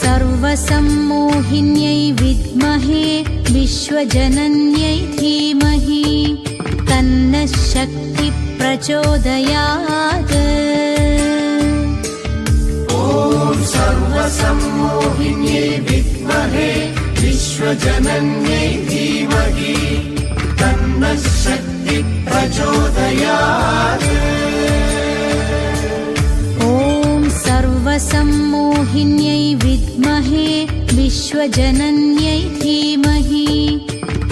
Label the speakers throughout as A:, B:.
A: सर्वसम्मोहिन्यै विद्महे विश्वजनन्यै धीमहि तन्नः शक्तिः प्रचोदयात्।
B: ॐ सर्वसम्मोहिन्यै विद्महे विश्वजनन्यै धीमहि तन्नः शक्तिः प्रचोदयात्।
A: ॐ सर्वसम्मोहिन्यै विद्महे विश्वजनन्यै धीमहि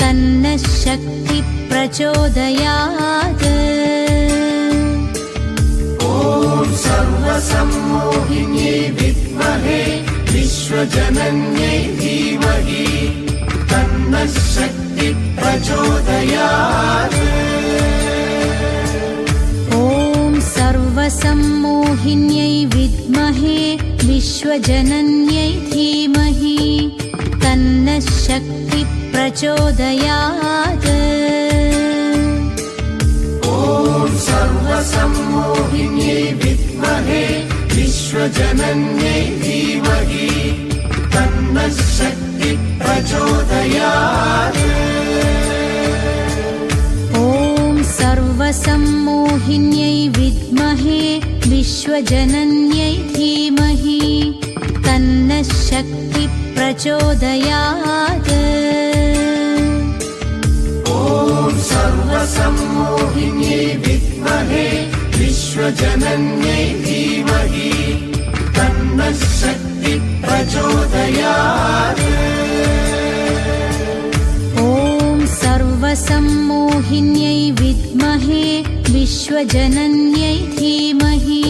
A: तन्नः शक्तिः प्रचोदयात्।
B: ॐ सर्वसम्मोहिन्यै विद्महे विश्वजनन्यै धीमहि तन्नः शक्तिः प्रचोदयात्।
A: ॐ सर्वसम्मोहिन्यै विद्महे विश्वजनन्यै धीमहि तन्नः शक्तिः प्रचोदयात्।
B: ॐ सर्वसम्मोहिन्यै विद्महे विश्वजनन्यै धीमहि तन्नः शक्तिः प्रचोदयात्।
A: ॐ सर्वसम्मोहिन्यै विद्महे विश्वजनन्यै धीमहि तन्नः शक्तिः प्रचोदयात्।
B: ॐ सर्वसम्मोहिन्यै विद्महे विश्वजनन्यै धीमहि तन्नः शक्तिः प्रचोदयात्।
A: ॐ सर्वसम्मोहिन्यै विद्महे विश्वजनन्यै धीमहि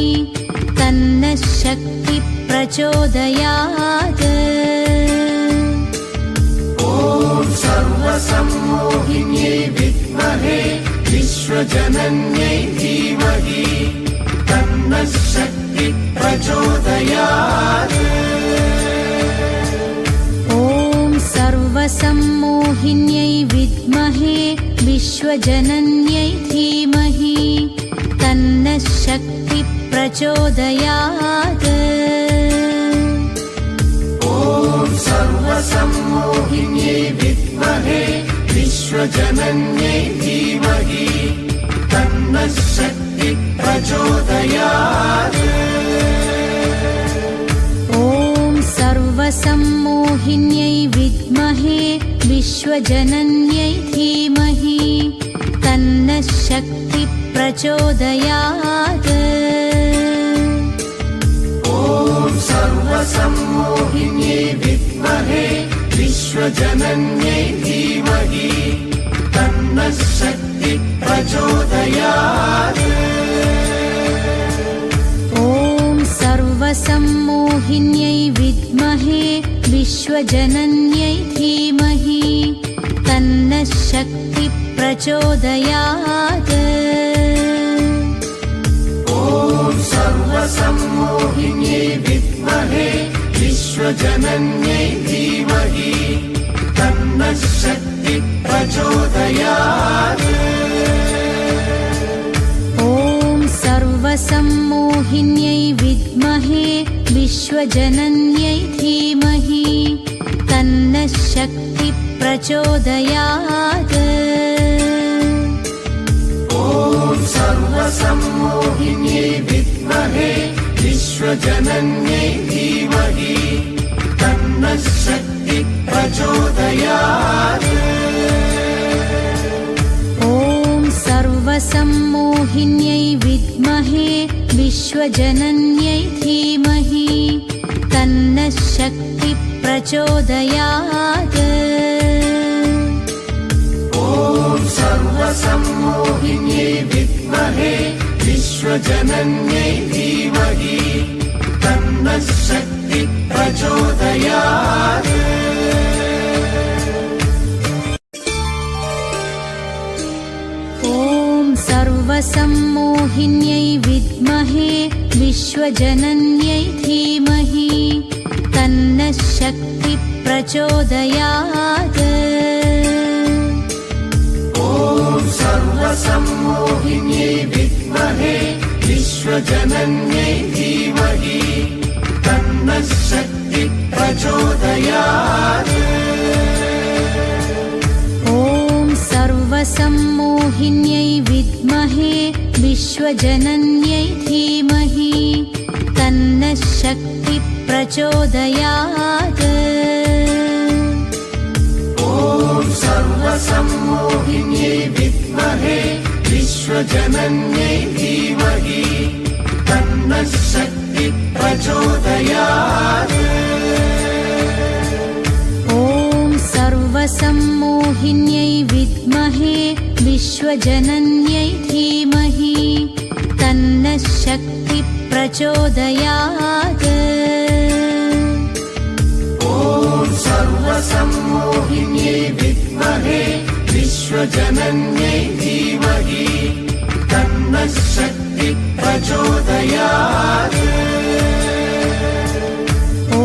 A: तन्नः शक्तिः प्रचोदयात्।
B: ॐ सर्वसम्मोहिन्यै विद्महे विश्वजनन्यै धीमहि तन्नः शक्तिः प्रचोदयात्।
A: ॐ सर्वसम्मोहिन्यै विद्महे विश्वजनन्यै धीमहि तन्नः शक्तिः प्रचोदयात्।
B: ॐ सर्वसम्मोहिन्यै विद्महे विश्वजनन्यै धीमहि तन्नः शक्तिः प्रचोदयात्।
A: ॐ सर्वसम्मोहिन्यै विद्महे विश्वजनन्यै धीमहि तन्नः शक्तिः प्रचोदयात्।
B: ॐ सर्वसम्मोहिन्यै विद्महे विश्वजनन्यै धीमहि तन्नः शक्तिः प्रचोदयात्।
A: ॐ सर्वसम्मोहिन्यै विद्महे विश्वजनन्यै धीमहि तन्नः शक्तिः प्रचोदयात्।
B: ॐ सर्वसम्मोहिन्यै विद्महे विश्वजनन्यै धीमहि तन्नः शक्तिः प्रचोदयात्।
A: ॐ सर्वसम्मोहिन्यै विद्महे विश्वजनन्यै धीमहि तन्नः शक्तिः प्रचोदयात्।
B: ॐ सर्वसम्मोहिन्यै विद्महे विश्वजनन्यै धीमहि तन्नः शक्तिः प्रचोदयात्।
A: ॐ सर्वसम्मोहिन्यै विद्महे विश्वजनन्यै धीमहि तन्नः शक्तिः प्रचोदयात्।
B: ॐ सर्वसम्मोहिन्यै विद्महे विश्वजनन्यै धीमहि तन्नः शक्तिः प्रचोदयात्।
A: ॐ सर्वसम्मोहिन्यै विद्महे विश्वजनन्यै धीमहि तन्नः शक्तिः प्रचोदयात्।
B: ॐ सर्वसम्मोहिन्यै विद्महे विश्वजनन्यै धीमहि तन्नः शक्तिः प्रचोदयात्
A: ॐ सर्वसम्मोहिन्यै विद्महे विश्वजनन्यै धीमहि तन्नः शक्तिः प्रचोदयात्
B: ॐ सर्वसम्मोहिन्यै विद्महे विश्वजनन्यै धीमहि तन्नः शक्तिः प्रचोदयात्
A: ॐ सर्वसम्मोहिन्यै विद्महे विश्वजनन्यै धीमहि तन्नः शक्तिः प्रचोदयात्
B: ॐ सर्वसम्मोहिन्यै विद्महे विश्वजनन्यै धीमहि तन्नः शक्तिः प्रचोदयात्
A: ॐ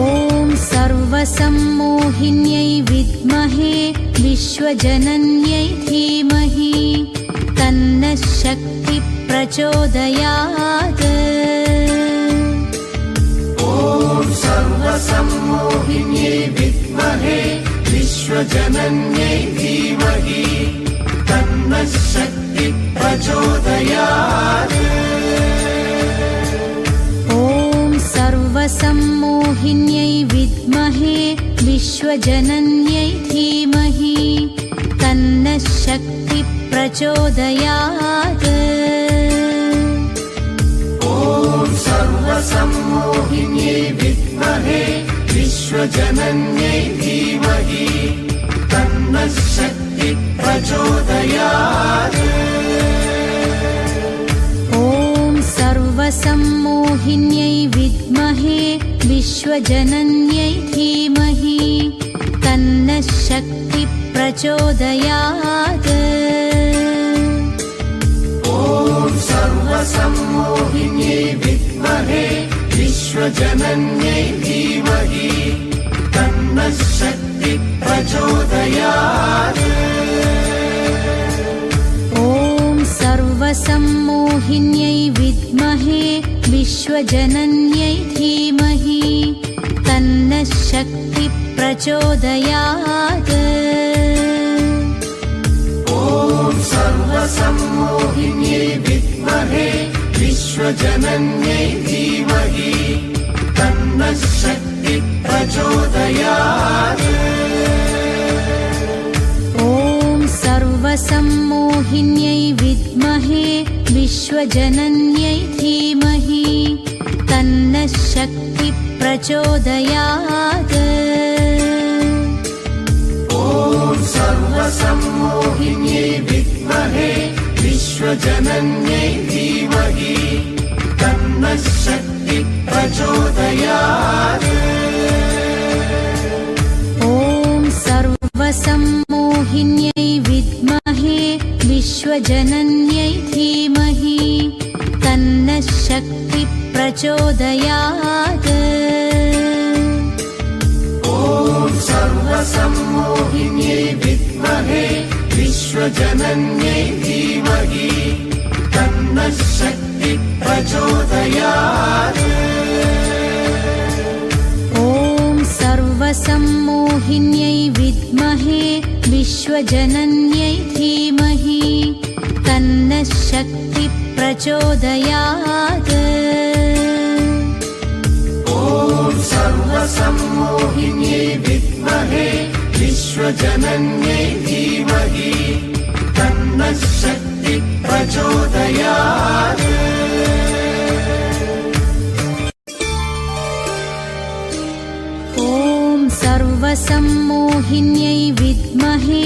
A: सर्वसम्मोहिन्यै विद्महे विश्वजनन्यै धीमहि तन्नः शक्तिः प्रचोदयात्
B: ॐ सर्वसम्मोहिन्यै विद्महे विश्वजनन्यै धीमहि तन्नः शक्तिः प्रचोदयात्
A: ॐ सर्वसम्मोहिन्यै विद्महे विश्वजनन्यै धीमहि तन्नः शक्तिः प्रचोदयात्
B: ॐ सर्वसम्मोहिन्यै विद्महे विश्वजनन्यै धीमहि तन्नः शक्तिः प्रचोदयात्
A: ॐ सर्वसम्मोहिन्यै विद्महे विश्वजनन्यै धीमहि तन्नः शक्तिः प्रचोदयात्
B: ॐ सर्वसम्मोहिन्यै विद्महे विश्वजनन्यै धीमहि तन्नः शक्तिः प्रचोदयात्
A: ॐ सर्वसम्मोहिन्यै विद्महे विश्वजनन्यै धीमहि तन्नः शक्तिः प्रचोदयात्
B: ॐ सर्वसम्मोहिन्यै विद्महे विश्वजनन्यै धीमहि तन्नः शक्तिः प्रचोदयात्
A: ॐ सर्वसम्मोहिन्यै विद्महे विश्वजनन्यै धीमहि तन्नः शक्तिः प्रचोदयात्
B: ॐ सर्वसम्मोहिन्यै विद्महे विश्वजनन्यै धीमहि तन्नः शक्तिः प्रचोदयात्
A: ॐ सर्वसम्मोहिन्यै विद्महे विश्वजनन्यै धीमहि तन्नः शक्तिः प्रचोदयात्
B: ॐ सर्वसम्मोहिन्यै विद्महे विश्वजनन्यै धीमहि तन्नः शक्तिः प्रचोदयात्
A: ॐ सर्वसम्मोहिन्यै विद्महे विश्वजनन्यै धीमहि तन्नः शक्तिः प्रचोदयात्
B: ॐ सर्वसम्मोहिन्यै विद्महे विश्वजनन्यै धीमहि तन्नः शक्तिः प्रचोदयात्
A: ॐ सर्वसम्मोहिन्यै विद्महे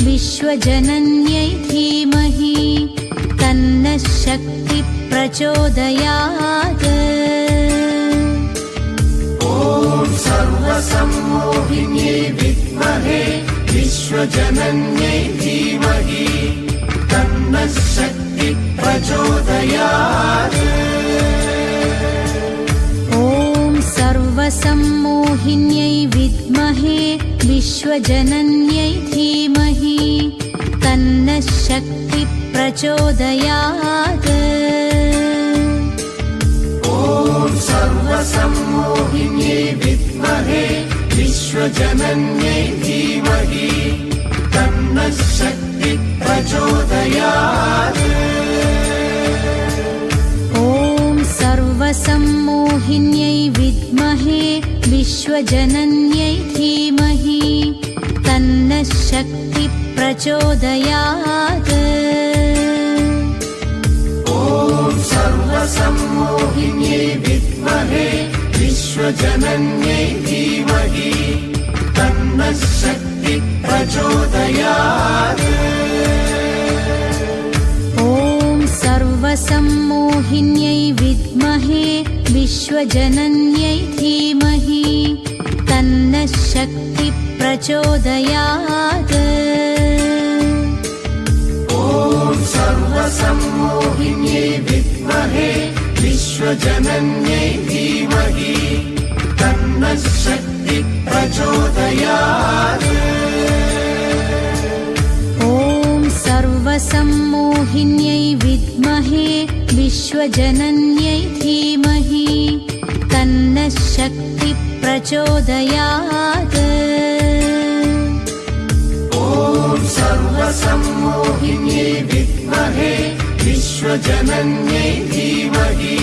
A: विश्वजनन्यै धीमहि तन्नः शक्तिः प्रचोदयात्
B: ॐ सर्वसम्मोहिन्यै विद्महे विश्वजनन्यै धीमहि तन्नः शक्तिः प्रचोदयात्
A: ॐ सर्वसम्मोहिन्यै विद्महे विश्वजनन्यै धीमहि तन्नः शक्तिः प्रचोदयात्
B: ॐ सर्वसम्मोहिन्यै विद्महे विश्वजनन्यै धीमहि तन्नः शक्तिः प्रचोदयात्।
A: ॐ सर्वसम्मोहिन्यै विद्महे विश्वजनन्यै धीमहि तन्नः शक्तिः प्रचोदयात्।
B: ॐ सर्वसम्मोहिन्यै विद्महे विश्वजनन्यै धीमहि तन्नः शक्तिः प्रचोदयात्।
A: ॐ सर्वसम्मोहिन्यै विद्महे विश्वजनन्यै धीमहि तन्नः शक्तिः प्रचोदयात्।
B: ॐ सर्वसम्मोहिन्यै विद्महे विश्वजनन्यै धीमहि तन्नः शक्तिः प्रचोदयात्।
A: ॐ सर्वसम्मोहिन्यै विद्महे विश्वजनन्यै धीमहि तन्नः शक्तिः प्रचोदयात्।
B: ॐ सर्वसम्मोहिन्यै विद्महे विश्वजनन्यै धीमहि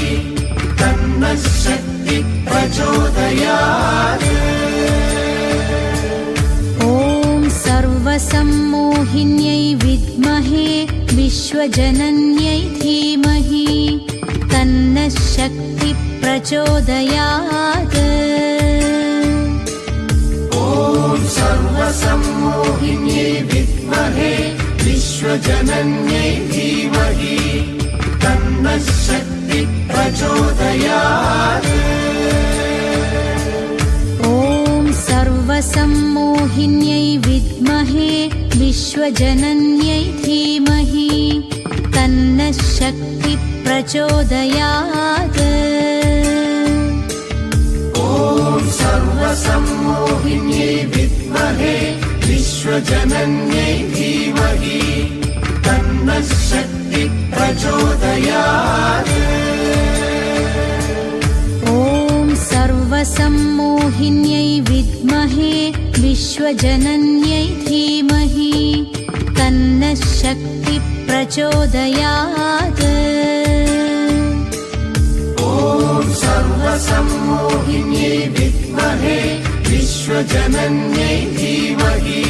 B: तन्नः शक्तिः प्रचोदयात्।
A: ॐ सर्वसम्मोहिन्यै विद्महे विश्वजनन्यै धीमहि तन्नः शक्तिः प्रचोदयात्।
B: ॐ सर्वसम्मोहिन्यै विद्महे विश्वजनन्यै धीमहि तन्नः शक्तिः प्रचोदयात्।
A: ॐ सर्वसम्मोहिन्यै विद्महे विश्वजनन्यै धीमहि तन्नः शक्तिः प्रचोदयात्।
B: ॐ सर्वसम्मोहिन्यै विद्महे विश्वजनन्यै धीमहि तन्नः शक्तिः प्रचोदयात्।
A: ॐ सर्वसम्मोहिन्यै विद्महे विश्वजनन्यै धीमहि तन्नः शक्तिः प्रचोदयात्।
B: ॐ सर्वसम्मोहिन्यै विद्महे विश्वजनन्यै धीमहि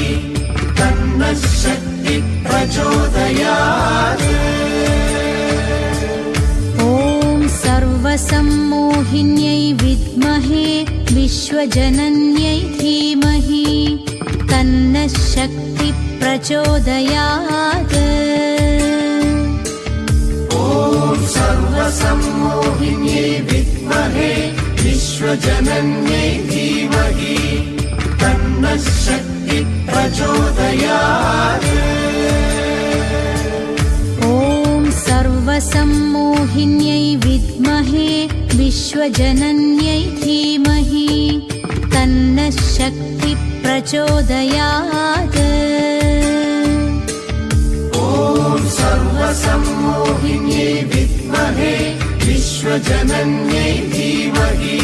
B: तन्नः शक्तिः प्रचोदयात्।
A: ॐ सर्वसम्मोहिन्यै विद्महे विश्वजनन्यै धीमहि तन्नः शक्तिः प्रचोदयात्।
B: ॐ सर्वसम्मोहिन्यै विद्महे विश्वजनन्यै धीमहि तन्नः शक्तिः प्रचोदयात्।
A: ॐ सर्वसम्मोहिन्यै विद्महे विश्वजनन्यै धीमहि तन्नः शक्तिः प्रचोदयात्।
B: ॐ सर्वसम्मोहिन्यै विद्महे विश्वजनन्यै धीमहि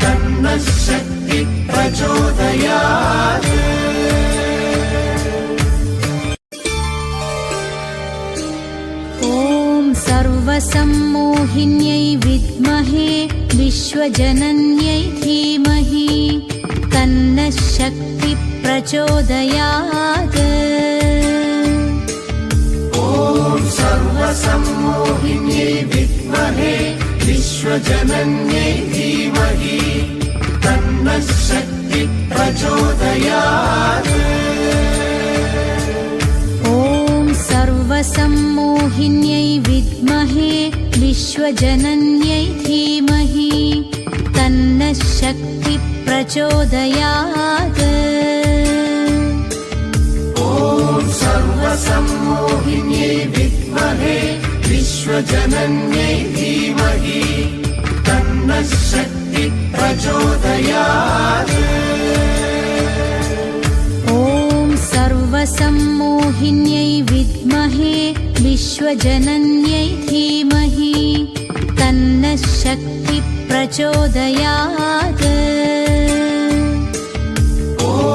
B: तन्नः शक्तिः प्रचोदयात्।
A: ॐ सर्वसम्मोहिन्यै विद्महे विश्वजनन्यै धीमहि तन्नः शक्तिः प्रचोदयात्।
B: ॐ सर्वसम्मोहिन्यै विद्महे विश्वजनन्यै धीमहि तन्नः शक्तिः प्रचोदयात्।
A: ॐ सर्वसम्मोहिन्यै विद्महे विश्वजनन्यै धीमहि तन्नः शक्तिः प्रचोदयात्।
B: ॐ सर्वसम्मोहिन्यै विद्महे विश्वजनन्यै धीमहि तन्नः शक्तिः प्रचोदयात्।
A: ॐ सर्वसम्मोहिन्यै विद्महे विश्वजनन्यै धीमहि तन्नः शक्तिः प्रचोदयात्।
B: ॐ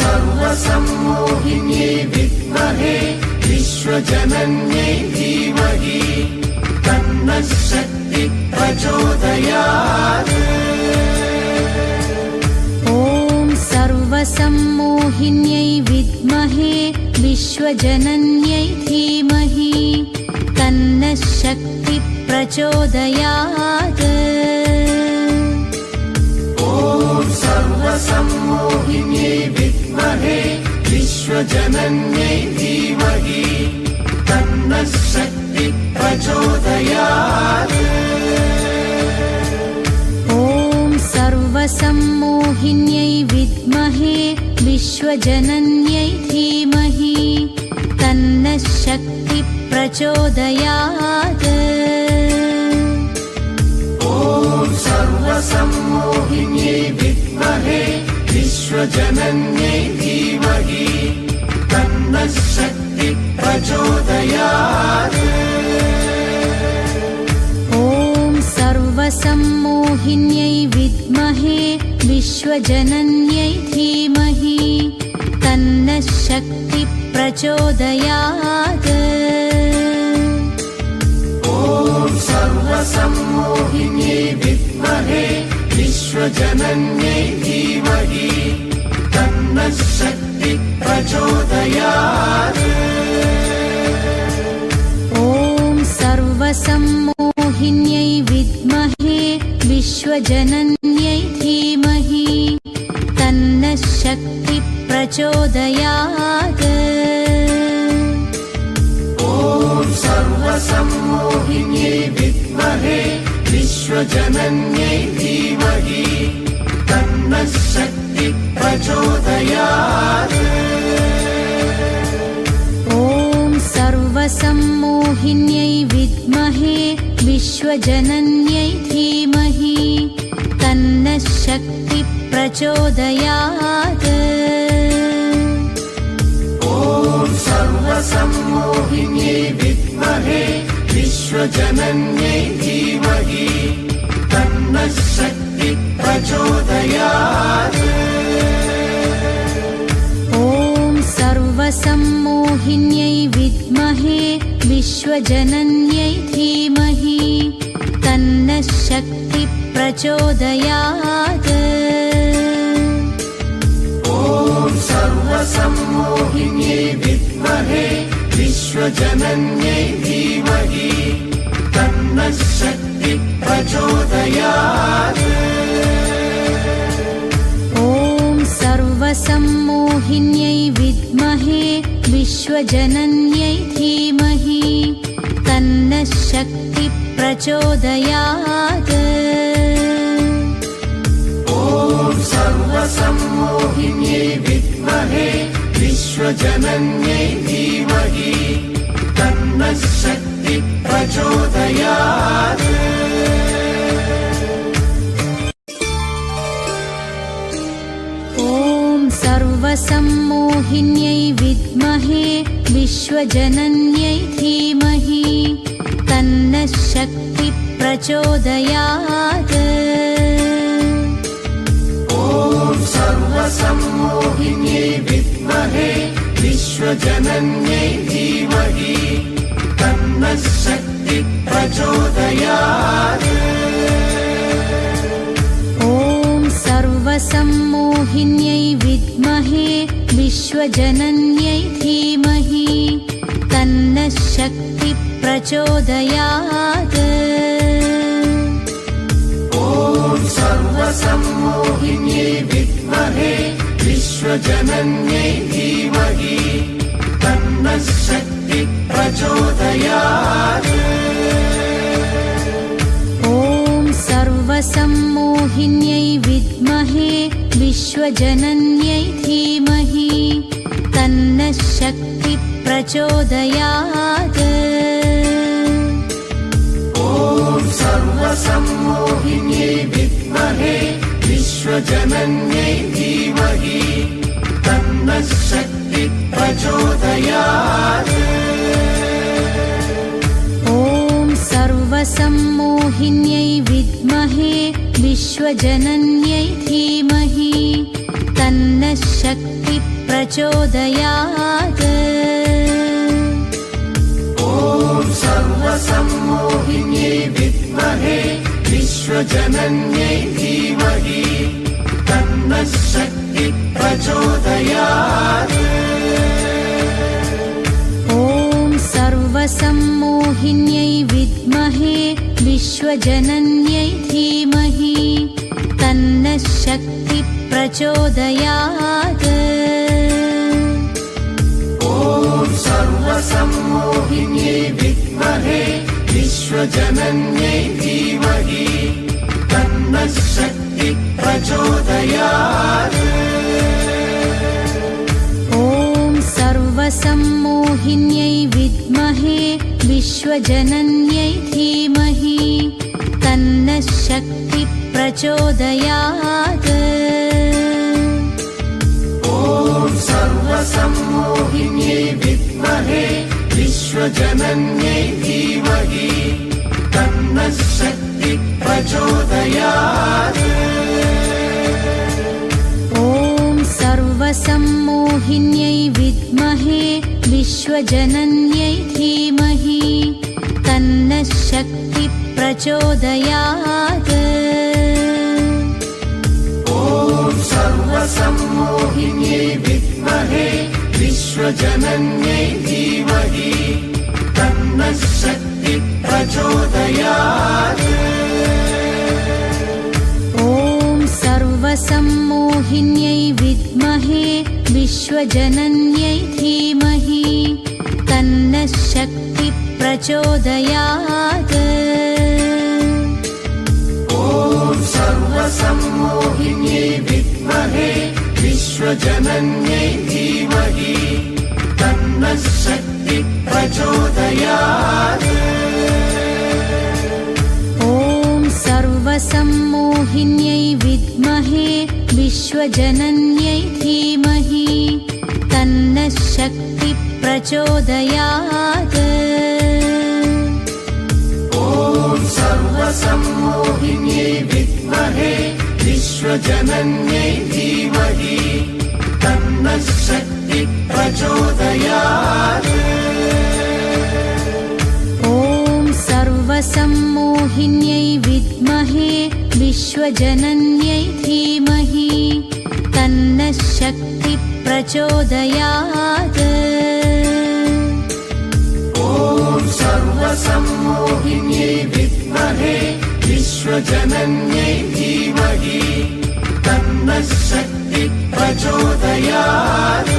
B: सर्वसम्मोहिन्यै विद्महे विश्वजनन्यै धीमहि तन्नः शक्तिः प्रचोदयात्।
A: ॐ सर्वसम्मोहिन्यै विद्महे विश्वजनन्यै धीमहि तन्नः शक्तिः प्रचोदयात्।
B: ॐ सर्वसम्मोहिन्यै विद्महे विश्वजनन्यै धीमहि तन्नः शक्तिः प्रचोदयात्।
A: ॐ सर्वसम्मोहिन्यै विद्महे विश्वजनन्यै धीमहि तन्नः शक्तिः प्रचोदयात्।
B: ॐ सर्वसम्मोहिन्यै विद्महे विश्वजनन्यै धीमहि तन्नः शक्तिः प्रचोदयात्।
A: ॐ सर्वसम्मोहिन्यै विद्महे विश्वजनन्यै धीमहि तन्नः शक्तिः प्रचोदयात्।
B: ॐ सर्वसम्मोहिन्यै विद्महे विश्वजनन्यै धीमहि तन्नः शक्तिः प्रचोदयात्।
A: ॐ सर्वसम्मोहिन्यै विद्महे विश्वजनन्यै धीमहि तन्नः शक्तिः प्रचोदयात्।
B: ॐ सर्वसम्मोहिन्यै विद्महे विश्वजनन्यै धीमहि तन्नः शक्तिः प्रचोदयात्।
A: ॐ सर्वसम्मोहिन्यै विद्महे विश्वजनन्यै धीमहि तन्नः शक्तिः प्रचोदयात्।
B: ॐ सर्वसम्मोहिन्यै विद्महे विश्वजनन्यै धीमहि तन्नः शक्तिः प्रचोदयात्।
A: ॐ सर्वसम्मोहिन्यै विद्महे विश्वजनन्यै धीमहि तन्नः शक्तिः प्रचोदयात्।
B: ॐ सर्वसम्मोहिन्यै विद्महे विश्वजनन्यै धीमहि तन्नः शक्तिः प्रचोदयात्।
A: ॐ सर्वसम्मोहिन्यै विद्महे विश्वजनन्यै धीमहि तन्नः शक्तिः प्रचोदयात्।
B: ॐ सर्वसम्मोहिन्यै विद्महे विश्वजनन्यै धीमहि तन्नः शक्तिः प्रचोदयात्।
A: ॐ सर्वसम्मोहिन्यै विद्महे विश्वजनन्यै धीमहि तन्नः शक्तिः प्रचोदयात्।
B: ॐ सर्वसम्मोहिन्यै विद्महे विश्वजनन्यै धीमहि तन्नः शक्तिः प्रचोदयात्।
A: ॐ सर्वसम्मोहिन्यै विद्महे विश्वजनन्यै धीमहि तन्नः शक्तिः प्रचोदयात्।
B: ॐ सर्वसम्मोहिन्यै विद्महे विश्वजनन्यै धीमहि तन्नः शक्तिः प्रचोदयात्।
A: ॐ सर्वसम्मोहिन्यै विद्महे विश्वजनन्यै धीमहि तन्नः शक्तिः प्रचोदयात्।
B: ॐ सर्वसम्मोहिन्यै विद्महे विश्वजनन्यै धीमहि तन्नः शक्तिः प्रचोदयात्।
A: ॐ सर्वसम्मोहिन्यै विद्महे विश्वजनन्यै धीमहि तन्नः तन्नः शक्तिः प्रचोदयात्।
B: ॐ सर्वसम्मोहिन्यै विद्महे विश्वजनन्यै धीमहि तन्नः शक्तिः प्रचोदयात्।
A: ॐ सर्वसम्मोहिन्यै विद्महे विश्वजनन्यै धीमहि तन्नः शक्तिः प्रचोदयात्।
B: ॐ सर्वसम्मोहिन्यै विद्महे विश्वजनन्यै धीमहि तन्नः शक्तिः प्रचोदयात्।
A: ॐ सर्वसम्मोहिन्यै विद्महे विश्वजनन्यै धीमहि तन्नः शक्तिः प्रचोदयात्।
B: ॐ सर्वसम्मोहिन्यै विद्महे विश्वजनन्यै धीमहि तन्नः शक्तिः प्रचोदयात्।
A: ॐ सर्वसम्मोहिन्यै विद्महे विश्वजनन्यै धीमहि तन्नः शक्तिः प्रचोदयात्।
B: ॐ सर्वसम्मोहिन्यै विद्महे विश्वजनन्यै धीमहि तन्नः शक्तिः प्रचोदयात्।
A: ॐ सर्वसम्मोहिन्यै विद्महे विश्वजनन्यै धीमहि तन्नः शक्तिः प्रचोदयात्।
B: ॐ सर्वसम्मोहिन्यै विद्महे विश्वजनन्यै धीमहि तन्नः शक्तिः प्रचोदयात्।
A: ॐ सर्वसम्मोहिन्यै विद्महे विश्वजनन्यै धीमहि तन्नः शक्तिः प्रचोदयात्।
B: ॐ सर्वसम्मोहिन्यै विद्महे विश्वजनन्यै धीमहि तन्नः शक्तिः प्रचोदयात्।
A: ॐ सर्वसम्मोहिन्यै विद्महे विश्वजनन्यै धीमहि तन्नः शक्तिः प्रचोदयात्।
B: ॐ सर्वसम्मोहिन्यै विद्महे विश्वजनन्यै धीमहि तन्नः शक्तिः प्रचोदयात्।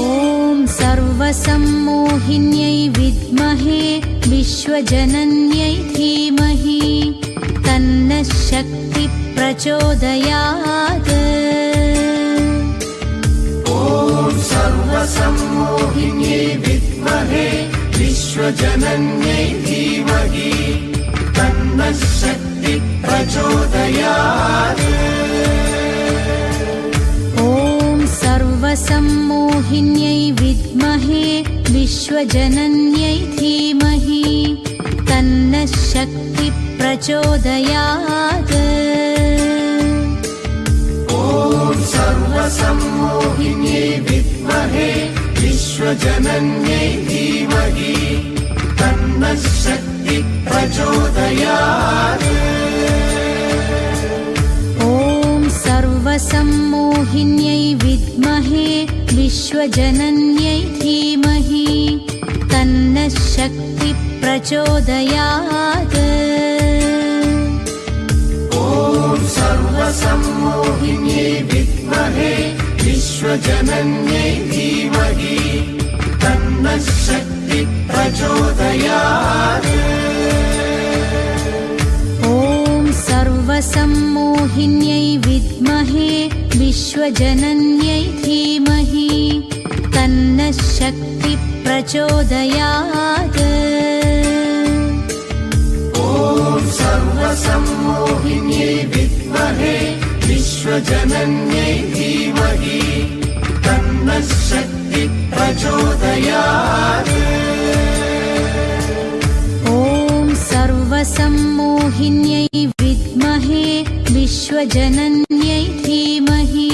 A: ॐ सर्वसम्मोहिन्यै विद्महे विश्वजनन्यै धीमहि तन्नः शक्तिः प्रचोदयात्।
B: ॐ सर्वसम्मोहिन्यै विद्महे विश्वजनन्यै धीमहि तन्नः शक्तिः प्रचोदयात्।
A: ॐ सर्वसम्मोहिन्यै विद्महे विश्वजनन्यै धीमहि तन्नः शक्तिः प्रचोदयात्।
B: ॐ सर्वसम्मोहिन्यै विद्महे विश्वजनन्यै धीमहि तन्नः शक्तिः प्रचोदयात्।
A: ॐ सर्वसम्मोहिन्यै विद्महे विश्वजनन्यै धीमहि तन्नः शक्तिः प्रचोदयात्।
B: ॐ सर्वसम्मोहिन्यै विद्महे विश्वजनन्यै धीमहि तन्नः शक्तिः प्रचोदयात्।
A: ॐ सर्वसम्मोहिन्यै विद्महे विश्वजनन्यै धीमहि तन्नः शक्तिः प्रचोदयात्।
B: ॐ सर्वसम्मोहिन्यै विद्महे विश्वजनन्यै धीमहि तन्नः शक्तिः प्रचोदयात्।
A: ॐ सर्वसम्मोहिन्यै विश्वजनन्यै धीमहि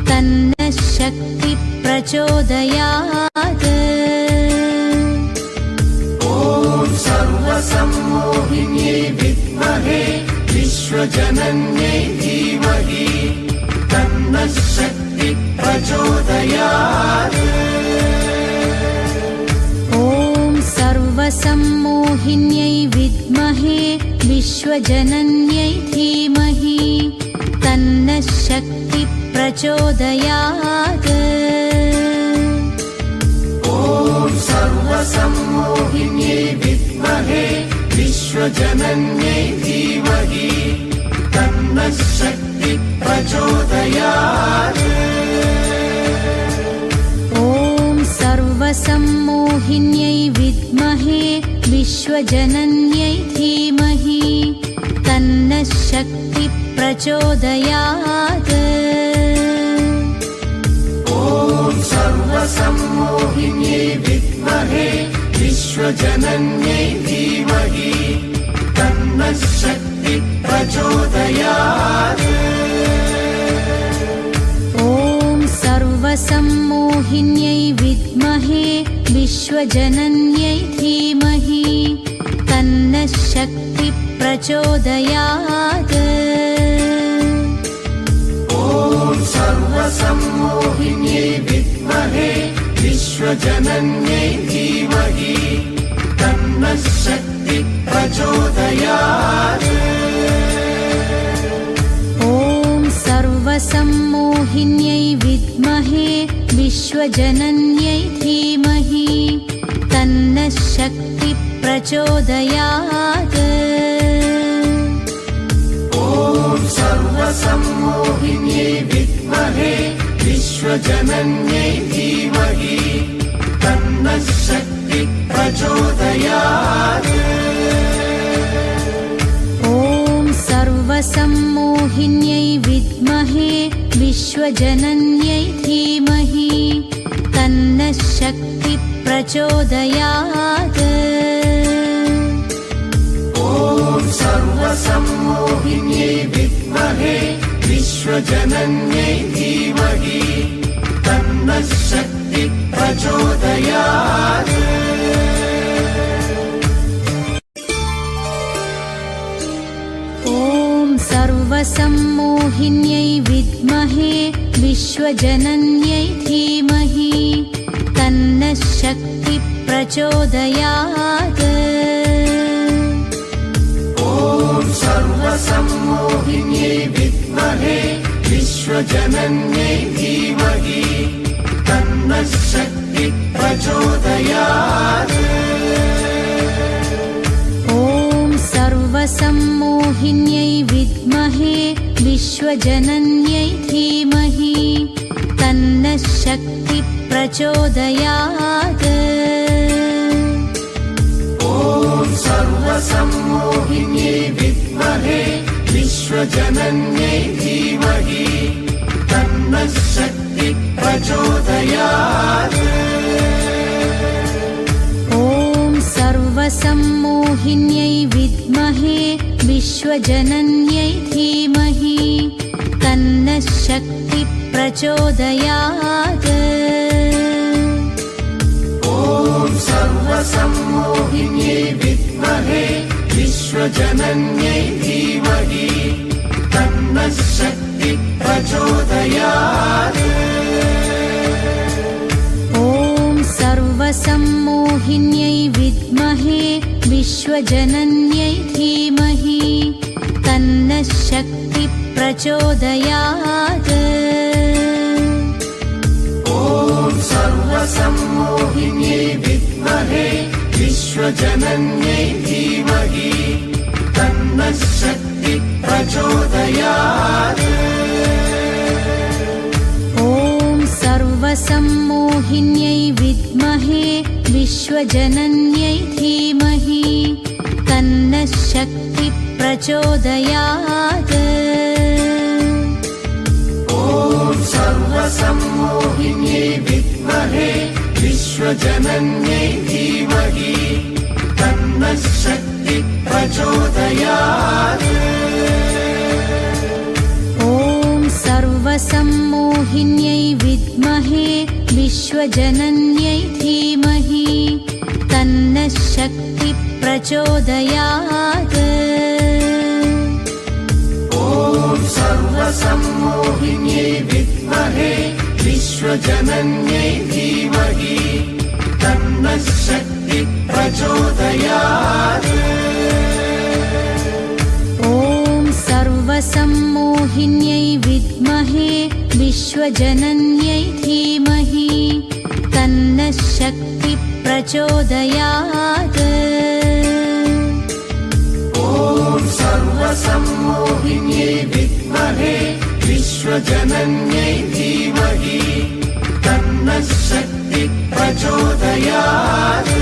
A: तन्नः शक्तिः प्रचोदयात्।
B: ॐ सर्वसम्मोहिन्यै विद्महे विश्वजनन्यै धीमहि तन्नः शक्तिः प्रचोदयात्।
A: ॐ सर्वसम्मोहिन्यै विद्महे विश्वजनन्यै धीमहि तन्नः शक्तिः प्रचोदयात्।
B: ॐ सर्वसम्मोहिन्यै विद्महे विश्वजनन्यै धीमहि तन्नः शक्तिः प्रचोदयात्।
A: ॐ सर्वसम्मोहिन्यै विद्महे विश्वजनन्यै धीमहि तन्नः शक्तिः प्रचोदयात्।
B: ॐ सर्वसम्मोहिन्यै विद्महे विश्वजनन्यै धीमहि तन्नः शक्तिः प्रचोदयात्।
A: ॐ सर्वसम्मोहिन्यै विद्महे विश्वजनन्यै धीमहि तन्नः शक्तिः प्रचोदयात्।
B: ॐ सर्वसम्मोहिन्यै विद्महे विश्वजनन्यै धीमहि तन्नः शक्तिः प्रचोदयात्।
A: ॐ सर्वसम्मोहिन्यै विद्महे विश्वजनन्यै धीमहि तन्नः शक्तिः प्रचोदयात्।
B: ॐ सर्वसम्मोहिन्यै विद्महे विश्वजनन्यै धीमहि तन्नः शक्तिः प्रचोदयात्।
A: ॐ सर्वसम्मोहिन्यै विद्महे विश्वजनन्यै धीमहि तन्नः शक्तिः प्रचोदयात्।
B: ॐ सर्वसम्मोहिन्यै विद्महे विश्वजनन्यै धीमहि तन्नः शक्तिः प्रचोदयात्।
A: ॐ सर्वसम्मोहिन्यै विद्महे विश्वजनन्यै धीमहि तन्नः शक्तिः प्रचोदयात्।
B: ॐ सर्वसम्मोहिन्यै विद्महे विश्वजनन्यै धीमहि तन्नः शक्तिः प्रचोदयात्।
A: ॐ सर्वसम्मोहिन्यै विद्महे विश्वजनन्यै धीमहि तन्नः शक्तिः प्रचोदयात्।
B: ॐ सर्वसम्मोहिन्यै विद्महे विश्वजनन्यै धीमहि तन्नः शक्तिः प्रचोदयात्।
A: ॐ सर्वसम्मोहिन्यै विद्महे विश्वजनन्यै धीमहि तन्नः शक्तिः प्रचोदयात्।
B: ॐ सर्वसम्मोहिन्यै विद्महे विश्वजनन्यै धीमहि तन्नः शक्तिः प्रचोदयात्।
A: ॐ सर्वसम्मोहिन्यै विद्महे विश्वजनन्यै धीमहि तन्नः शक्तिः प्रचोदयात्।
B: ॐ सर्वसम्मोहिन्यै विद्महे विश्वजनन्यै धीमहि तन्नः शक्तिः प्रचोदयात्।
A: ॐ सर्वसम्मोहिन्यै विद्महे विश्वजनन्यै धीमहि तन्नः शक्तिः प्रचोदयात्।
B: ॐ सर्वसम्मोहिन्यै विद्महे विश्वजनन्यै धीमहि तन्नः शक्तिः प्रचोदयात्।
A: विश्वजनन्यै धीमहि तन्नः शक्तिः प्रचोदयात्।
B: ॐ सर्वसम्मोहिन्यै विद्महे विश्वजनन्यै धीमहि तन्नः शक्तिः प्रचोदयात्।
A: ॐ सर्वसम्मोहिन्यै विद्महे विश्वजनन्यै धीमहि तन्नः शक्तिः प्रचोदयात्।
B: ॐ सर्वसम्मोहिन्यै विद्महे विश्वजनन्यै धीमहि तन्नः शक्तिः प्रचोदयात्।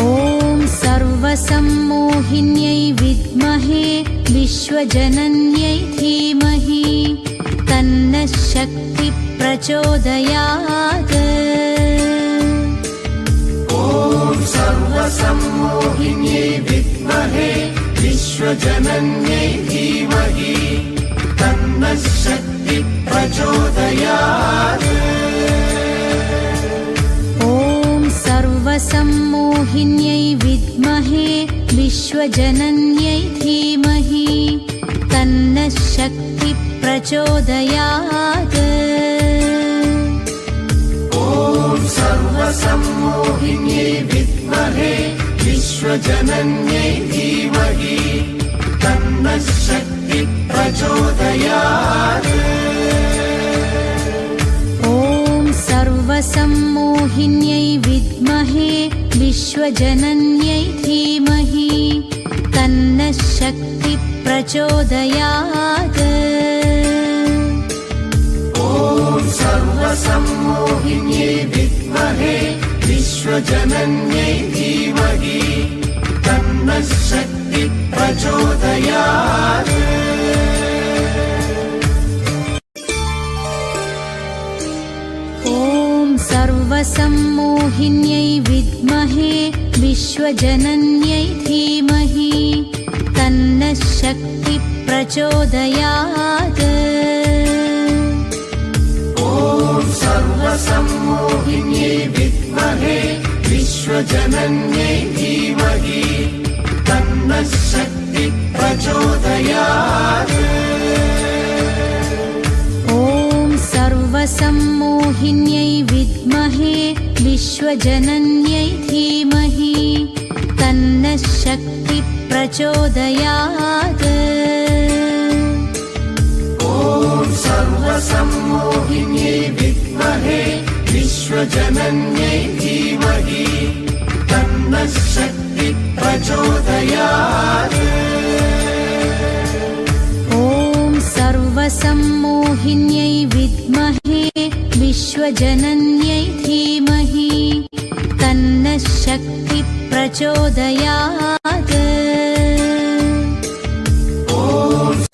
A: ॐ सर्वसम्मोहिन्यै विद्महे विश्वजनन्यै धीमहि तन्नः शक्तिः प्रचोदयात्।
B: ॐ सर्वसम्मोहिन्यै विद्महे विश्वजनन्यै धीमहि तन्नः शक्तिः प्रचोदयात्।
A: ॐ सर्वसम्मोहिन्यै विद्महे विश्वजनन्यै धीमहि तन्नः शक्तिः प्रचोदयात्।
B: ॐ सर्वसम्मोहिन्यै विद्महे विश्वजनन्यै धीमहि तन्नः शक्तिः प्रचोदयात्।
A: ॐ सर्वसम्मोहिन्यै विद्महे विश्वजनन्यै धीमहि तन्नः शक्तिः प्रचोदयात्।
B: ॐ सर्वसम्मोहिन्यै विद्महे विश्वजनन्यै धीमहि तन्नः शक्तिः प्रचोदयात्।
A: ॐ सर्वसम्मोहिन्यै विद्महे विश्वजनन्यै धीमहि तन्नः शक्तिः प्रचोदयात्।
B: ॐ सर्वसम्मोहिन्यै विद्महे विश्वजनन्यै धीमहि तन्नः शक्तिः प्रचोदयात्।
A: ॐ सर्वसम्मोहिन्यै विद्महे विश्वजनन्यै धीमहि तन्नः शक्तिः प्रचोदयात्।
B: ॐ सर्वसम्मोहिन्यै विद्महे विश्वजनन्यै धीमहि तन्नः शक्तिः प्रचोदयात्।
A: ॐ सर्वसम्मोहिन्यै विद्महे विश्वजनन्यै धीमहि तन्नः शक्तिः प्रचोदयात्।
B: ॐ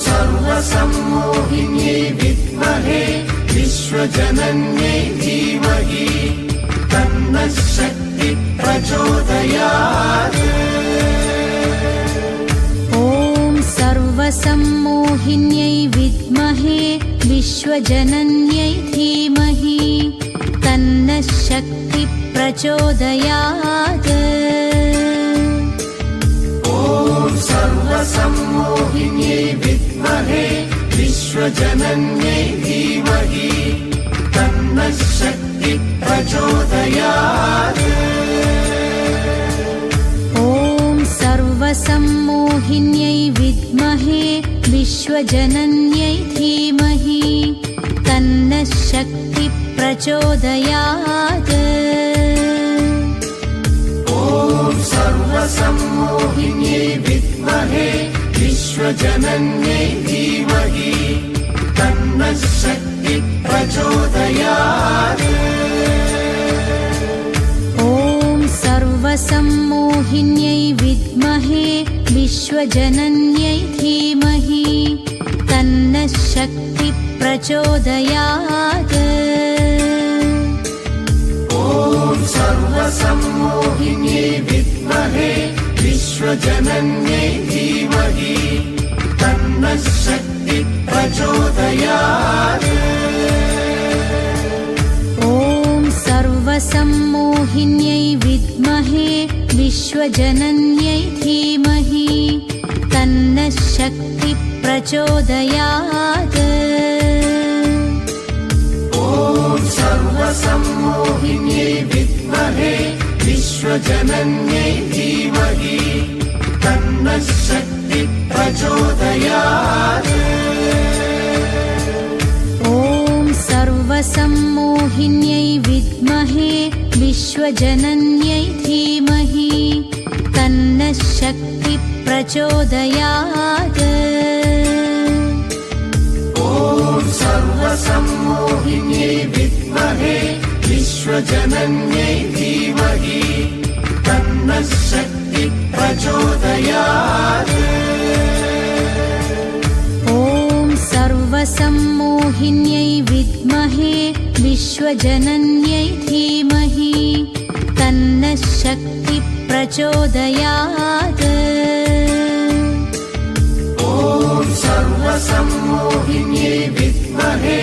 B: सर्वसम्मोहिन्यै विद्महे विश्वजनन्यै धीमहि तन्नः शक्तिः प्रचोदयात्।
A: ॐ सर्वसम्मोहिन्यै विद्महे विश्वजनन्यै धीमहि तन्नः शक्तिः प्रचोदयात्।
B: ॐ सर्वसम्मोहिन्यै विद्महे विश्वजनन्यै धीमहि तन्नः शक्तिः प्रचोदयात्।
A: ॐ सर्वसम्मोहिन्यै विद्महे विश्वजनन्यै धीमहि तन्नः शक्तिः प्रचोदयात्।
B: ॐ सर्वसम्मोहिन्यै विद्महे विश्वजनन्यै धीमहि तन्नः शक्तिः प्रचोदयात्।
A: ॐ सर्वसम्मोहिन्यै विद्महे विश्वजनन्यै धीमहि तन्नः शक्तिः प्रचोदयात्।
B: ॐ सर्वसम्मोहिन्यै विद्महे विश्वजनन्यै धीमहि तन्नः शक्तिः प्रचोदयात्।
A: विश्वजनन्यै विद्महे विश्वजनन्यै धीमहि तन्नः शक्तिः प्रचोदयात्।
B: ॐ सर्वसम्मोहिन्यै विद्महे विश्वजनन्यै धीमहि तन्नः शक्तिः प्रचोदयात्।
A: ॐ सर्वसम्मोहिन्यै विद्महे विश्वजनन्यै धीमहि तन्नः शक्तिः प्रचोदयात्।
B: ॐ सर्वसम्मोहिन्यै विद्महे विश्वजनन्यै धीमहि तन्नः शक्तिः प्रचोदयात्।
A: ॐ सर्वसम्मोहिन्यै विद्महे विश्वजनन्यै धीमहि तन्नः शक्तिः प्रचोदयात्।
B: ॐ सर्वसम्मोहिन्यै विद्महे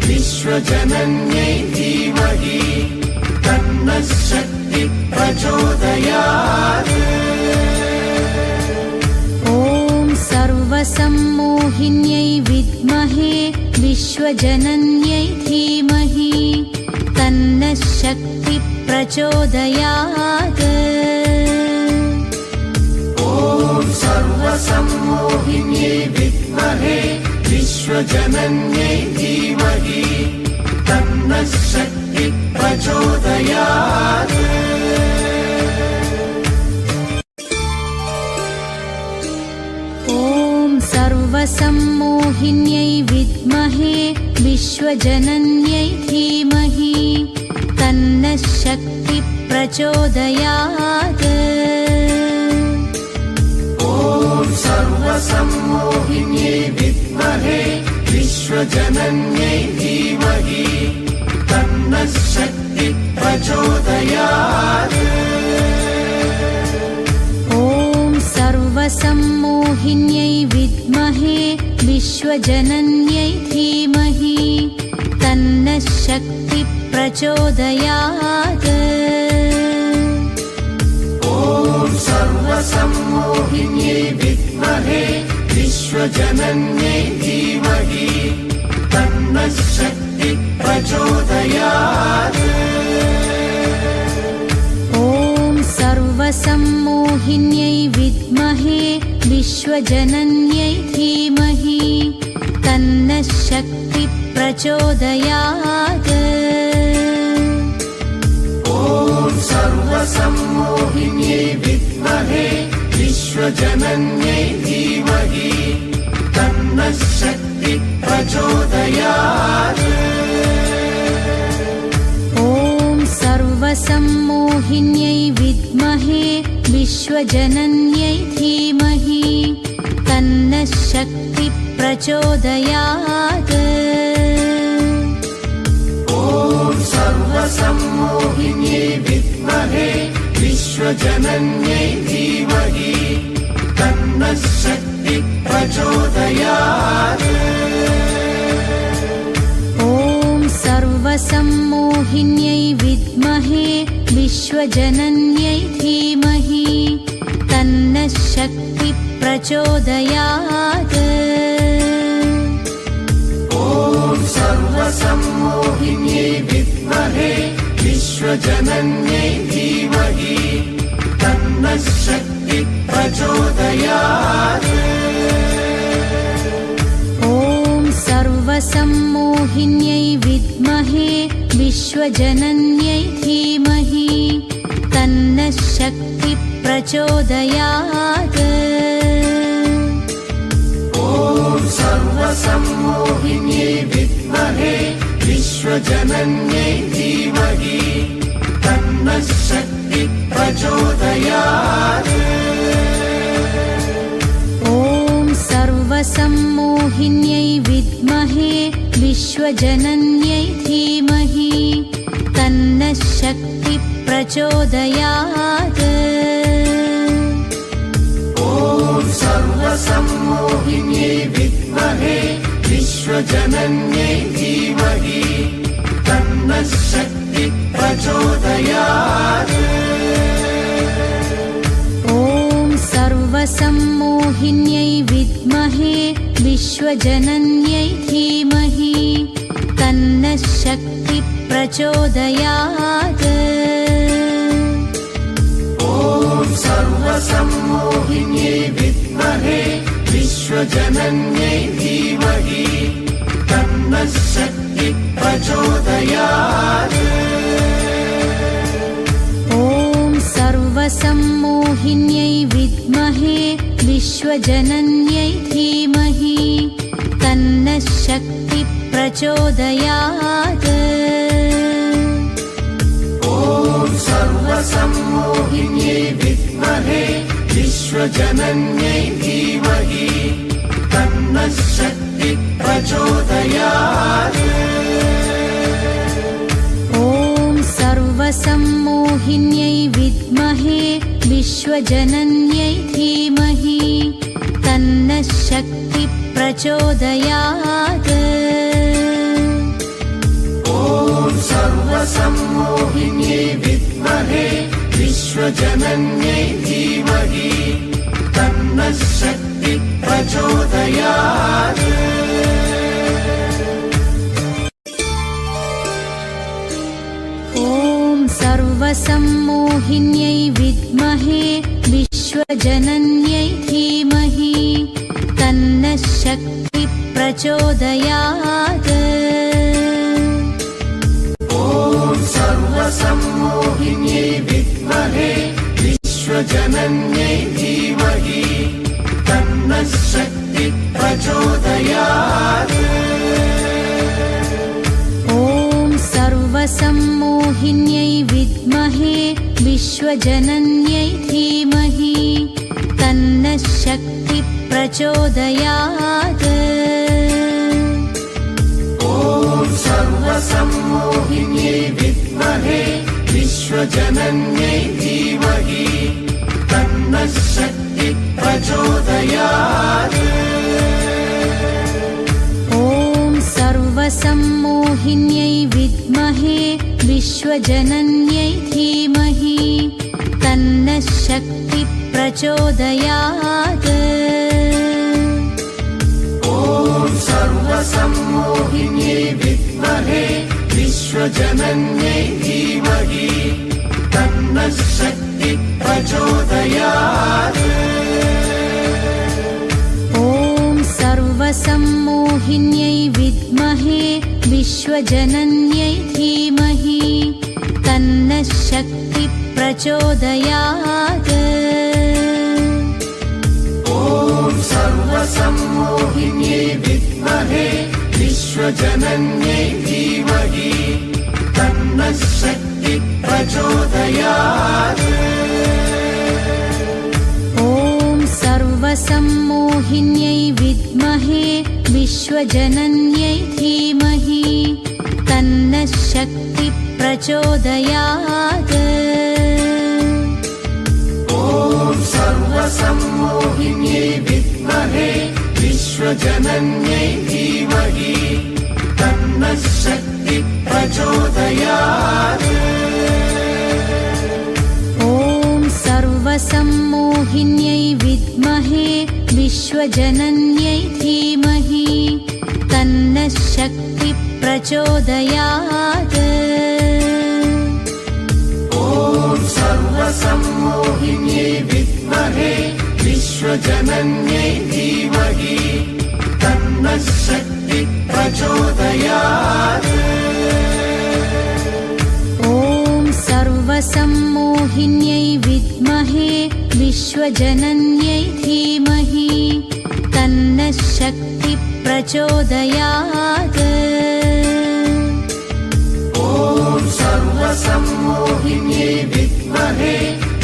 B: विश्वजनन्यै धीमहि तन्नः शक्तिः प्रचोदयात्।
A: ॐ सर्वसम्मोहिन्यै विद्महे विश्वजनन्यै धीमहि तन्नः शक्तिः प्रचोदयात्।
B: ॐ सर्वसम्मोहिन्यै विद्महे विश्वजनन्यै धीमहि तन्नः शक्तिः प्रचोदयात्।
A: ॐ सर्वसम्मोहिन्यै विद्महे विश्वजनन्यै धीमहि तन्नः शक्तिः प्रचोदयात्।
B: ॐ सर्वसम्मोहिन्यै विद्महे विश्वजनन्यै धीमहि तन्नः शक्तिः प्रचोदयात्।
A: ॐ सर्वसम्मोहिन्यै विद्महे विश्वजनन्यै धीमहि तन्नः शक्तिः प्रचोदयात्।
B: ॐ सर्वसम्मोहिन्यै विद्महे विश्वजनन्यै धीमहि तन्नः शक्तिः प्रचोदयात्।
A: ॐ सर्वसम्मोहिन्यै विद्महे विश्वजनन्यै धीमहि तन्नः शक्तिः प्रचोदयात्।
B: ॐ सर्वसम्मोहिन्यै विद्महे विश्वजनन्यै धीमहि तन्नः शक्तिः प्रचोदयात्।
A: ॐ सर्वसम्मोहिन्यै विद्महे विश्वजनन्यै धीमहि तन्नः शक्तिः प्रचोदयात्।
B: ॐ सर्वसम्मोहिन्यै विद्महे विश्वजनन्यै धीमहि तन्नः शक्तिः प्रचोदयात्।
A: ॐ सर्वसम्मोहिन्यै विद्महे विश्वजनन्यै धीमहि तन्नः शक्तिः प्रचोदयात्।
B: ॐ सर्वसम्मोहिन्यै विद्महे विश्वजनन्यै धीमहि तन्नः शक्तिः प्रचोदयात्।
A: ॐ सर्वसम्मोहिन्यै विद्महे विश्वजनन्यै धीमहि तन्नः शक्तिः प्रचोदयात्।
B: ॐ सर्वसम्मोहिन्यै विद्महे विश्वजनन्यै धीमहि तन्नः शक्तिः प्रचोदयात्।
A: ॐ सर्वसम्मोहिन्यै विद्महे विश्वजनन्यै धीमहि तन्नः शक्तिः प्रचोदयात्।
B: ॐ सर्वसम्मोहिन्यै विद्महे विश्वजनन्यै धीमहि तन्नः शक्तिः प्रचोदयात्।
A: विश्वजनन्यै धीमहि तन्नः शक्तिः प्रचोदयात्।
B: ॐ सर्वसम्मोहिन्यै विद्महे विश्वजनन्यै धीमहि तन्नः शक्तिः प्रचोदयात्।
A: ॐ सर्वसम्मोहिन्यै विद्महे विश्वजनन्यै धीमहि तन्नः शक्तिः प्रचोदयात्।
B: ॐ सर्वसम्मोहिन्यै विद्महे विश्वजनन्यै धीमहि तन्नः शक्तिः प्रचोदयात्।
A: ॐ सर्वसम्मोहिन्यै विद्महे विश्वजनन्यै धीमहि तन्नः शक्तिः प्रचोदयात्।
B: ॐ सर्वसम्मोहिन्यै विद्महे विश्वजनन्यै धीमहि तन्नः शक्तिः प्रचोदयात्।
A: ॐ सर्वसम्मोहिन्यै विद्महे विश्वजनन्यै धीमहि तन्नः शक्तिः प्रचोदयात्।
B: ॐ सर्वसम्मोहिन्यै विद्महे विश्वजनन्यै धीमहि तन्नः शक्तिः प्रचोदयात्।
A: ॐ सर्वसम्मोहिन्यै विद्महे विश्वजनन्यै धीमहि तन्नः शक्तिः प्रचोदयात्।
B: ॐ सर्वसम्मोहिन्यै विद्महे विश्वजनन्यै धीमहि तन्नः शक्तिः प्रचोदयात्।
A: ॐ सर्वसम्मोहिन्यै विद्महे विश्वजनन्यै धीमहि तन्नः शक्तिः प्रचोदयात्।
B: ॐ सर्वसम्मोहिन्यै विद्महे विश्वजनन्यै धीमहि तन्नः शक्तिः प्रचोदयात्।
A: ॐ सर्वसम्मोहिन्यै विद्महे विश्वजनन्यै धीमहि तन्नः शक्तिः प्रचोदयात्।
B: ॐ सर्वसम्मोहिन्यै विद्महे विश्वजनन्यै धीमहि तन्नः शक्तिः प्रचोदयात्।
A: ॐ सर्वसम्मोहिन्यै विद्महे विश्वजनन्यै धीमहि तन्नः शक्तिः प्रचोदयात्।
B: ॐ सर्वसम्मोहिन्यै विद्महे विश्वजनन्यै धीमहि तन्नः शक्तिः प्रचोदयात्।
A: ॐ सर्वसम्मोहिन्यै विद्महे विश्वजनन्यै धीमहि तन्नः शक्तिः प्रचोदयात्।
B: ॐ सर्वसम्मोहिन्यै विद्महे विश्वजनन्यै धीमहि तन्नः शक्तिः प्रचोदयात्।
A: ॐ सर्वसम्मोहिन्यै विद्महे विश्वजनन्यै धीमहि तन्नः शक्तिः प्रचोदयात्।
B: ॐ सर्वसम्मोहिन्यै विद्महे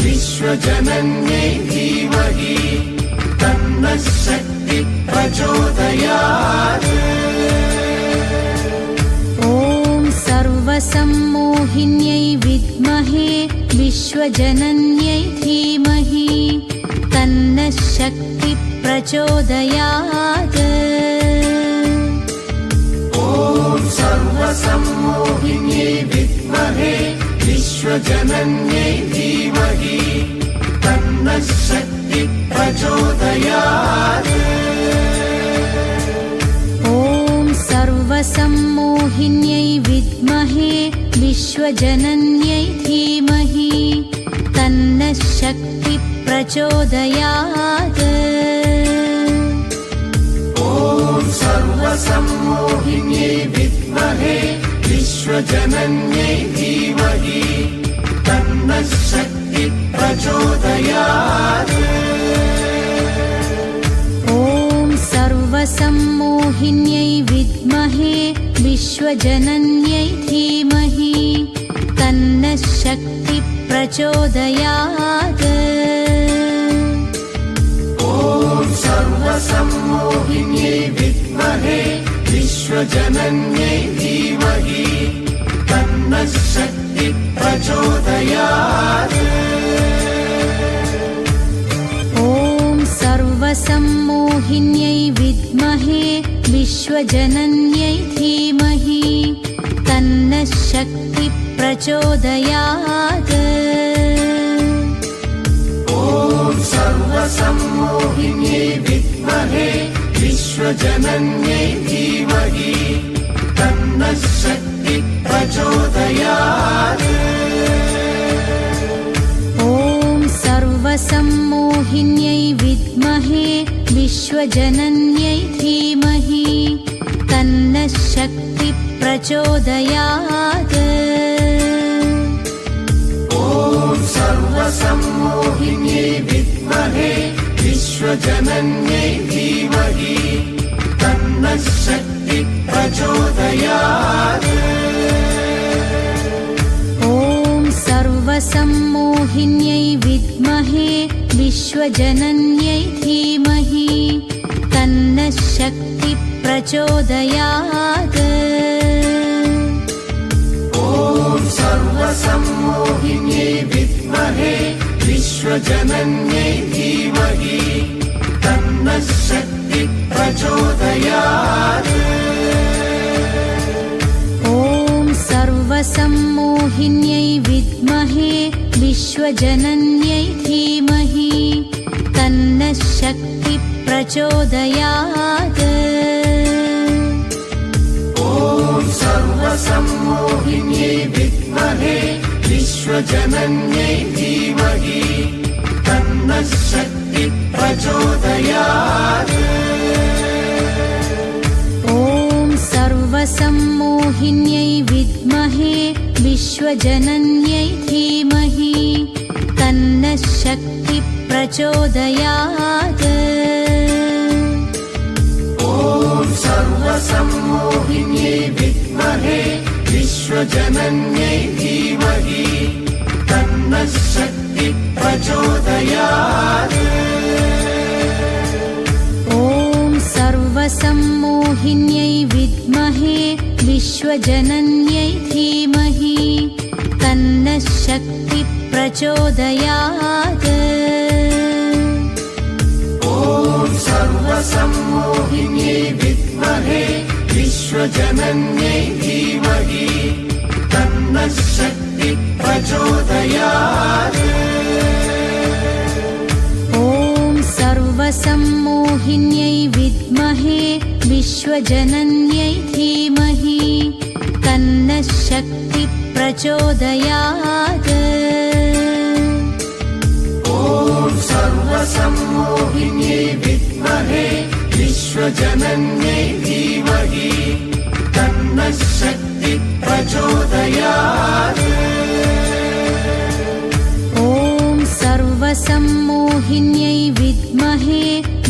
B: विश्वजनन्यै धीमहि तन्नः शक्तिः प्रचोदयात्।
A: ॐ सर्वसम्मोहिन्यै विद्महे विश्वजनन्यै धीमहि तन्नः शक्तिः प्रचोदयात्।
B: ॐ सर्वसम्मोहिन्यै विद्महे विश्वजनन्यै धीमहि तन्नः शक्तिः प्रचोदयात्।
A: तन्नशक्तिप्रचोदयात्।
B: ॐ सर्वसम्मोहिन्यै विद्महे विश्वजनन्यै धीमहि तन्नः शक्तिः प्रचोदयात्।
A: ॐ सर्वसम्मोहिन्यै विद्महे विश्वजनन्यै धीमहि तन्नः शक्तिः प्रचोदयात्।
B: ॐ सर्वसम्मोहिन्यै विद्महे विश्वजनन्यै धीमहि तन्नः शक्तिः प्रचोदयात्।
A: ॐ सर्वसम्मोहिन्यै विद्महे विश्वजनन्यै धीमहि तन्नः शक्तिः प्रचोदयात्।
B: ॐ सर्वसम्मोहिन्यै विद्महे विश्वजनन्यै धीमहि तन्नः शक्तिः प्रचोदयात्।
A: ॐ सर्वसम्मोहिन्यै विद्महे विश्वजनन्यै धीमहि तन्नः शक्तिः प्रचोदयात्।
B: ॐ सर्वसम्मोहिन्यै विद्महे विश्वजनन्यै धीमहि तन्नः शक्तिः प्रचोदयात्।
A: ॐ सर्वसम्मोहिन्यै विद्महे विश्वजनन्यै धीमहि तन्नः शक्तिः प्रचोदयात्।
B: ॐ सर्वसम्मोहिन्यै विद्महे विश्वजनन्यै धीमहि तन्नः शक्तिः प्रचोदयात्।
A: ॐ सर्वसम्मोहिन्यै विद्महे विश्वजनन्यै धीमहि तन्नः शक्तिः प्रचोदयात्।
B: ॐ सर्वसम्मोहिन्यै विद्महे विश्वजनन्यै धीमहि तन्नः शक्तिः प्रचोदयात्।
A: ॐ सर्वसम्मोहिन्यै विद्महे विश्वजनन्यै धीमहि तन्नः शक्तिः प्रचोदयात्।
B: ॐ सर्वसम्मोहिन्यै विद्महे विश्वजनन्यै धीमहि तन्नः शक्तिः प्रचोदयात्।
A: ॐ सर्वसम्मोहिन्यै विद्महे विश्वजनन्यै धीमहि तन्नः शक्तिः प्रचोदयात्।
B: ॐ सर्वसम्मोहिन्यै विद्महे विश्वजनन्यै धीमहि तन्नः शक्तिः प्रचोदयात्।
A: ॐ सर्वसम्मोहिन्यै विद्महे विश्वजनन्यै धीमहि तन्नः शक्तिः प्रचोदयात्।
B: ॐ सर्वसम्मोहिन्यै विद्महे विश्वजनन्यै धीमहि तन्नः शक्तिः प्रचोदयात्।
A: ॐ सर्वसम्मोहिन्यै विद्महे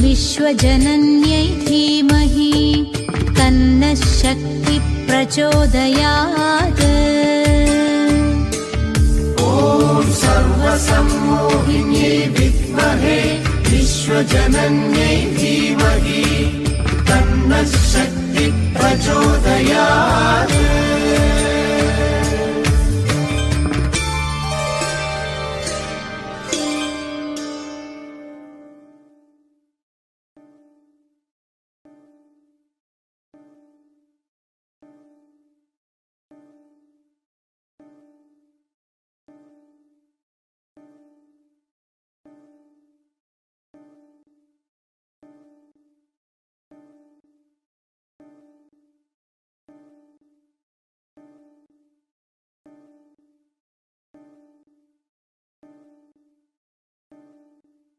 A: विश्वजनन्यै धीमहि तन्नः शक्तिः प्रचोदयात्।
B: ॐ सर्वसम्मोहिन्यै विद्महे विश्वजनन्यै